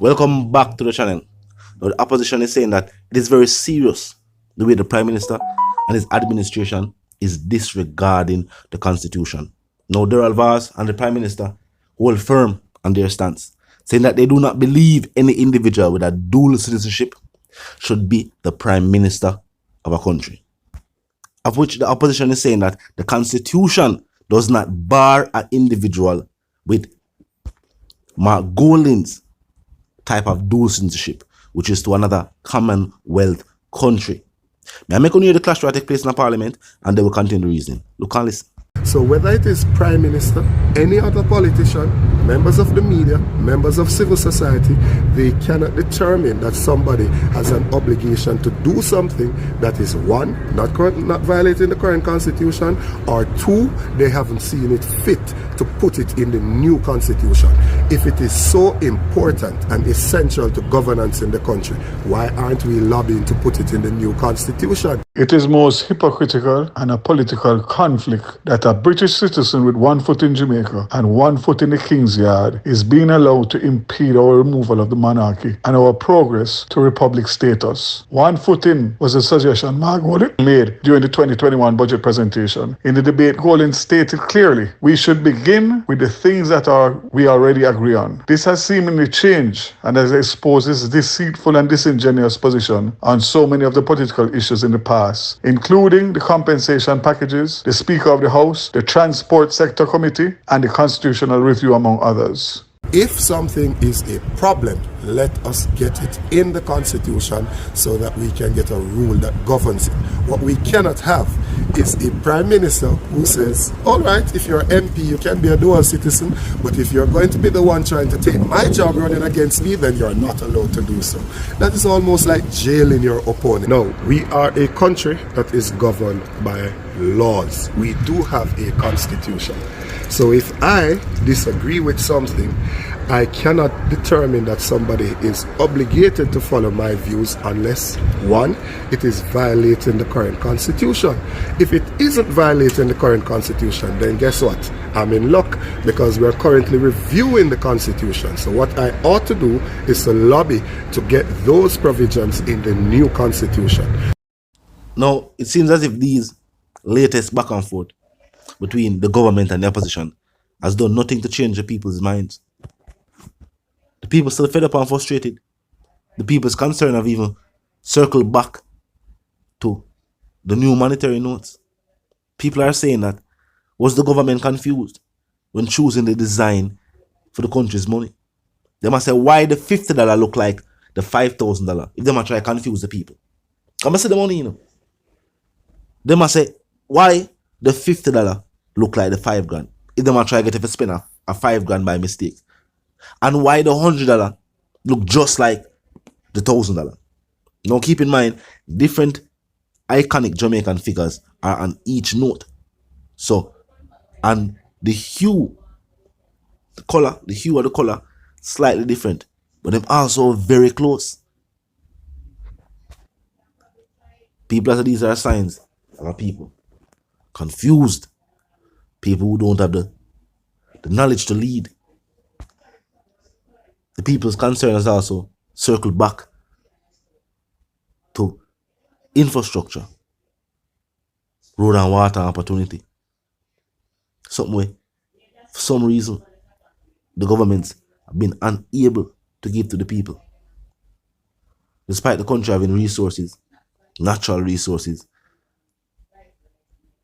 Welcome back to the channel. Now, the opposition is saying that it is very serious the way the Prime Minister and his administration is disregarding the Constitution. Now, Tr0uble and the Prime Minister hold firm on their stance, saying that they do not believe any individual with a dual citizenship should be the Prime Minister of a country. Of which the opposition is saying that the Constitution does not bar an individual with Mark Golding's type of dual citizenship, which is to another Commonwealth country. May I make only the clash will take place in the Parliament, and they will continue the reasoning. Look and listen. So whether it is Prime Minister, any other politician, members of the media, members of civil society, they cannot determine that somebody has an obligation to do something that is one, not violating the current constitution, or two, they haven't seen it fit to put it in the new constitution. If it is so important and essential to governance in the country, why aren't we lobbying to put it in the new constitution? It is most hypocritical and a political conflict that a British citizen with one foot in Jamaica and one foot in the King's Yard is being allowed to impede our removal of the monarchy and our progress to republic status. One foot in was a suggestion Mark Golding made during the 2021 budget presentation. In the debate, Golding stated clearly, we should begin with the things that we already agree on. This has seemingly changed and has exposed his deceitful and disingenuous position on so many of the political issues in the past, including the compensation packages, the Speaker of the House, the Transport Sector Committee, and the Constitutional Review, among others. If something is a problem, let us get it in the constitution so that we can get a rule that governs it. What we cannot have is a prime minister who says, all right, if you're an MP, you can be a dual citizen, but if you're going to be the one trying to take my job running against me, then you're not allowed to do so. That is almost like jailing your opponent. No, we are a country that is governed by laws. We do have a constitution. So if I disagree with something, I cannot determine that somebody is obligated to follow my views unless, one, it is violating the current constitution. If it isn't violating the current constitution, then guess what? I'm in luck because we're currently reviewing the constitution. So what I ought to do is to lobby to get those provisions in the new constitution. Now, it seems as if these latest back and forth between the government and the opposition has done nothing to change the people's minds. The people still fed up and frustrated. The people's concern have even circled back to the new monetary notes. People are saying that, was the government confused when choosing the design for the country's money? They must say, why the $50 look like the $5,000 if they must try to confuse the people? Come and see the money, you know. They must say, why the $50 look like the $5,000 if they must try to get if spend a $5,000 by mistake? And why the $100 look just like the $1,000? Now keep in mind, different iconic Jamaican figures are on each note. So, and the hue of the color, slightly different, but they're also very close. People say these are signs of a people confused, people who don't have the knowledge to lead. The people's concern has also circled back to infrastructure, road and water opportunity. Something where, for some reason, the governments have been unable to give to the people. Despite the country having resources, natural resources,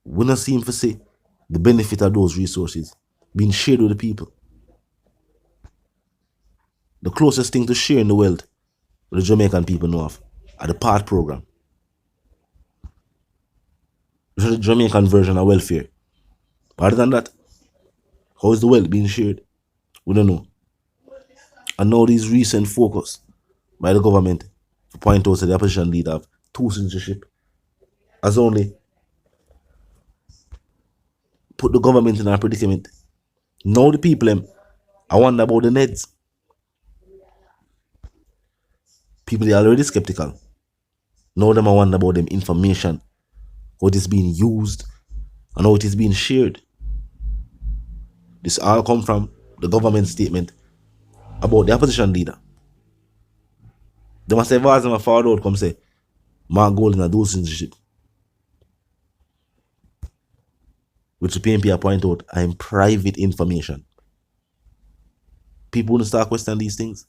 we don't seem to see the benefit of those resources being shared with the people. The closest thing to sharing the wealth the Jamaican people know of are the PART program. Which is the Jamaican version of welfare. Other than that, how is the wealth being shared? We don't know. And now these recent focus by the government to point out that the opposition leader of two citizenship has only put the government in a predicament. Now the people I wonder about the Neds. People are already skeptical. Now them I wonder about them information, how it is being used, and how it is being shared. This all come from the government statement about the opposition leader. They must have asked them a forward out come say, Mark Gold in a do citizenship. Which the PNP point out are in private information. People wouldn't start questioning these things.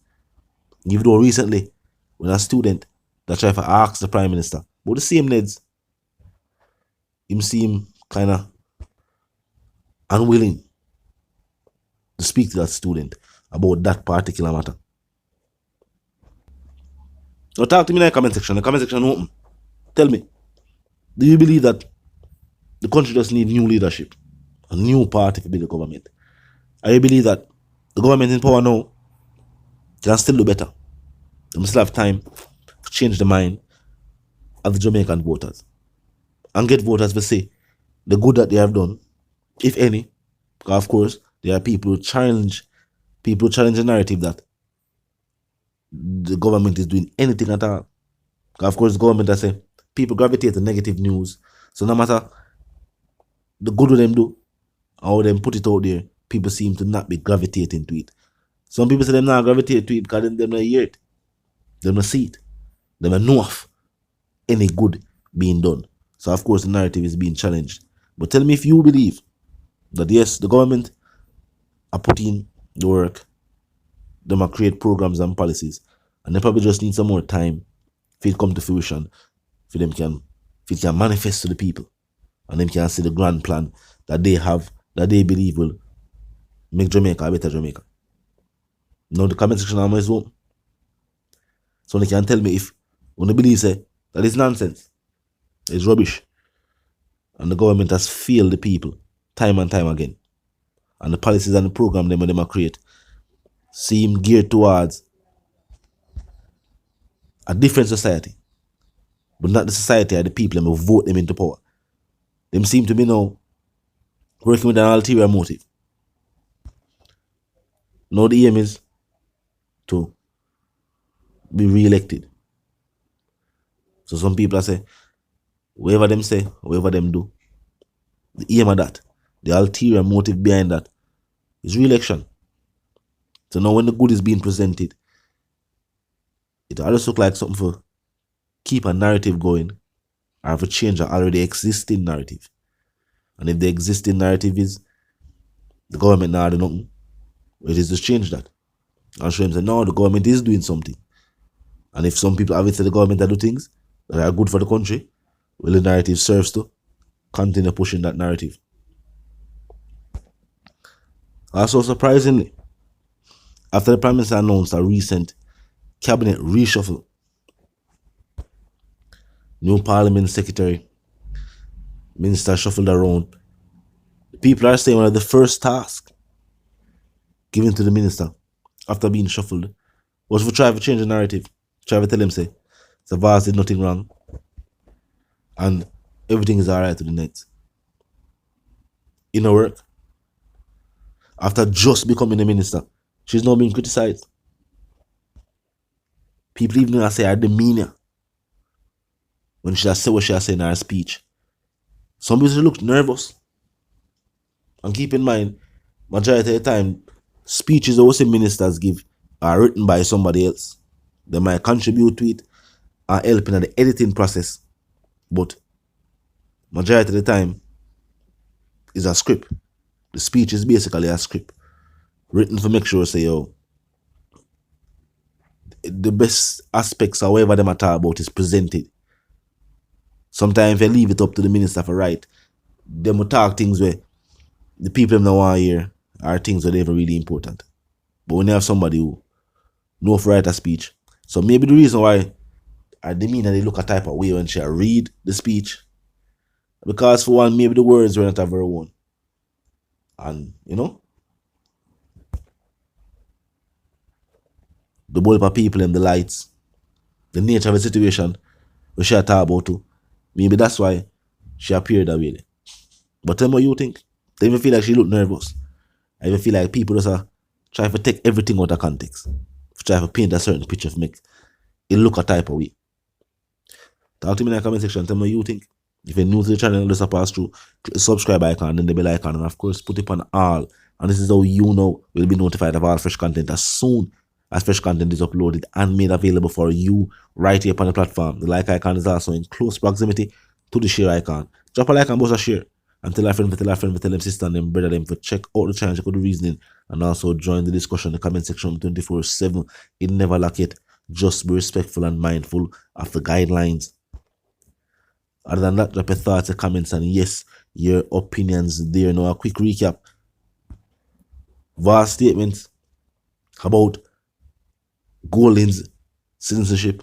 Even though recently, when a student that tried to ask the Prime Minister, but the same Neds, him seem kind of unwilling to speak to that student about that particular matter. Now talk to me in the comment section. The comment section open. Tell me, do you believe that the country just needs new leadership, a new party to be the government? Or you believe that the government in power now can still do better? They still have time to change the mind of the Jamaican voters and get voters to say the good that they have done, if any. Because of course, there are people who challenge the narrative that the government is doing anything at all. Because of course, the government has said people gravitate to negative news. So no matter the good them do, or them put it out there, people seem to not be gravitating to it. Some people say them not gravitate to it because them not hear it. Them not see it. Them not know of any good being done. So of course the narrative is being challenged. But tell me if you believe that yes, the government are putting the work, they might create programs and policies, and they probably just need some more time for it come to fruition, for them can manifest to the people, and them can see the grand plan that they have, that they believe will make Jamaica a better Jamaica. Now the comment section is open. So they can tell me if when they believe say that is nonsense, it's rubbish, and the government has failed the people time and time again, and the policies and the program them create seem geared towards a different society, but not the society of the people who vote them into power. Them seem to be now working with an ulterior motive. Now the aim is to be re-elected. So some people say, whatever them say, whatever them do, the aim of that, the ulterior motive behind that is re-election. So now when the good is being presented, it always looks like something for keep a narrative going or for change an already existing narrative. And if the existing narrative is the government now doing nothing, it is to change that. And show them say, no, the government is doing something. And if some people have it say the government do things that are good for the country, well, the narrative serves to continue pushing that narrative. Also, surprisingly, after the Prime Minister announced a recent cabinet reshuffle, new Parliament Secretary, Minister shuffled around, people are saying one of the first tasks given to the Minister after being shuffled was to try to change the narrative, try to tell him, say, Savas did nothing wrong and everything is alright to the next. In her work, after just becoming a minister, she's now being criticized. People even say her demeanor when she has said what she has said in her speech. Some people look nervous. And keep in mind, majority of the time, speeches also ministers give are written by somebody else. They might contribute to it or help in the editing process. But majority of the time, it's a script. The speech is basically a script written to make sure, say, yo, the best aspects or whatever them are talk about is presented. Sometimes if you leave it up to the minister for write, them will talk things where the people them don't want to hear are things that are never really important. But when you have somebody who knows to write a speech, so maybe the reason why her demeanor they look a type of way when she read the speech, because for one, maybe the words were not of her own. And, you know, the bulk of people and the lights, the nature of the situation we she talk about too. Maybe that's why she appeared that way. But tell me what you think. They even feel like she look nervous. I even feel like people just try to take everything out of context. Try to paint a certain picture to make it look a type of way. Talk to me in the comment section. Tell me what you think. If you're new to the channel, just pass through, click the subscribe icon, then the bell icon, and of course put it on all. And this is how you know we'll be notified of all fresh content as soon as fresh content is uploaded and made available for you right here upon the platform. The like icon is also in close proximity to the share icon. Drop a like and boost a share. And tell a friend, tell them sister and them brother them to check out the channel, check out the reasoning, and also join the discussion in the comment section 24/7. It never lack it. Just be respectful and mindful of the guidelines. Other than that, drop your thoughts, your comments, and yes, your opinions there. Now, a quick recap. Vast statements about Golding's citizenship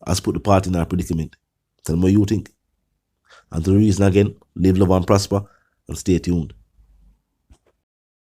has put the party in a predicament. Tell me what you think. And to the reason again, live, love, and prosper, and stay tuned.